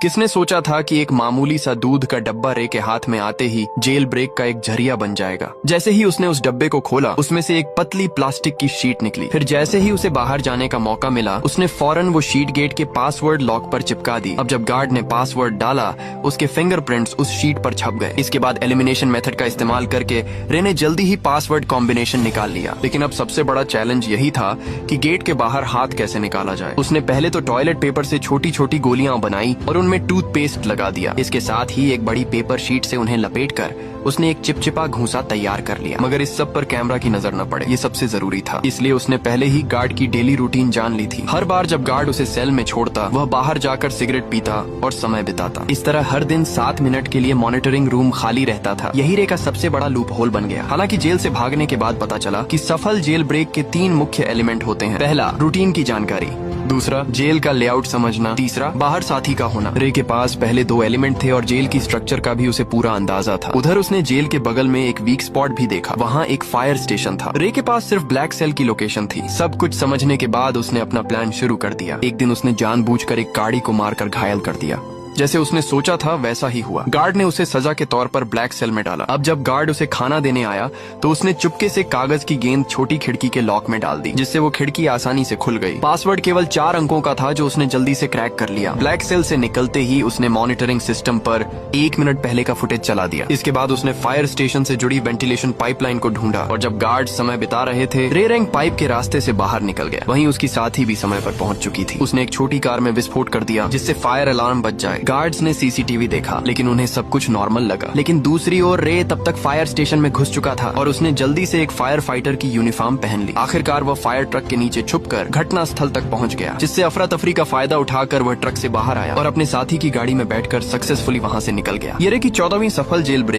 किसने सोचा था कि एक मामूली सा दूध का डब्बा रे के हाथ में आते ही जेल ब्रेक का एक झरिया बन जाएगा। जैसे ही उसने उस डब्बे को खोला, उसमें से एक पतली प्लास्टिक की शीट निकली। फिर जैसे ही उसे बाहर जाने का मौका मिला, उसने फौरन वो शीट गेट के पासवर्ड लॉक पर चिपका दी। अब जब गार्ड ने पासवर्ड डाला, उसके फिंगरप्रिंट्स उस शीट पर छप गए। इसके बाद एलिमिनेशन मेथड का इस्तेमाल करके रे ने जल्दी ही पासवर्ड कॉम्बिनेशन निकाल लिया। लेकिन अब सबसे बड़ा चैलेंज यही था कि गेट के बाहर हाथ कैसे निकाला जाए। उसने पहले तो टॉयलेट पेपर से छोटी छोटी गोलियां बनाई और उनमें टूथपेस्ट लगा दिया। इसके साथ ही एक बड़ी पेपर शीट से उन्हें लपेटकर उसने एक चिपचिपा घूंसा तैयार कर लिया। मगर इस सब पर कैमरा की नजर न पड़े, ये सबसे जरूरी था। इसलिए उसने पहले ही गार्ड की डेली रूटीन जान ली थी। हर बार जब गार्ड उसे सेल में छोड़ता, वह बाहर जाकर सिगरेट पीता और समय बिताता। इस तरह हर दिन 7 मिनट के लिए मॉनिटरिंग रूम खाली रहता था। यही रे का सबसे बड़ा लूप होल बन गया। हालांकि जेल से भागने के बाद पता चला कि सफल जेल ब्रेक के 3 मुख्य एलिमेंट होते हैं। पहला, रूटीन की जानकारी। दूसरा, जेल का लेआउट समझना। तीसरा, बाहर साथी का होना। रे के पास पहले 2 एलिमेंट थे और जेल की स्ट्रक्चर का भी उसे पूरा अंदाजा था। उधर उसने जेल के बगल में एक वीक स्पॉट भी देखा। वहाँ एक फायर स्टेशन था। रे के पास सिर्फ ब्लैक सेल की लोकेशन थी। सब कुछ समझने के बाद उसने अपना प्लान शुरू कर दिया। एक दिन उसने जानबूझकर एक गाड़ी को मारकर घायल कर दिया। जैसे उसने सोचा था वैसा ही हुआ। गार्ड ने उसे सजा के तौर पर ब्लैक सेल में डाला। अब जब गार्ड उसे खाना देने आया तो उसने चुपके से कागज की गेंद छोटी खिड़की के लॉक में डाल दी, जिससे वो खिड़की आसानी से खुल गई। पासवर्ड केवल 4 अंकों का था, जो उसने जल्दी से क्रैक कर लिया। ब्लैक सेल से निकलते ही उसने मॉनिटरिंग सिस्टम पर 1 मिनट पहले का फुटेज चला दिया। इसके बाद उसने फायर स्टेशन से जुड़ी वेंटिलेशन पाइपलाइन को ढूंढा और जब गार्ड समय बिता रहे थे, रे रैंक पाइप के रास्ते से बाहर निकल गया। वहीं उसकी साथी भी समय पर पहुंच चुकी थी। उसने एक छोटी कार में विस्फोट कर दिया, जिससे फायर अलार्म बज जाए। गार्ड्स ने सीसीटीवी देखा, लेकिन उन्हें सब कुछ नॉर्मल लगा। लेकिन दूसरी ओर रे तब तक फायर स्टेशन में घुस चुका था और उसने जल्दी से एक फायर फाइटर की यूनिफॉर्म पहन ली। आखिरकार वह फायर ट्रक के नीचे छुपकर घटना स्थल तक पहुंच गया, जिससे अफरा तफरी का फायदा उठाकर वह ट्रक से बाहर आया और अपने साथी की गाड़ी में बैठकर सक्सेसफुली वहां से निकल गया। ये रे की 14वीं सफल जेल ब्रेक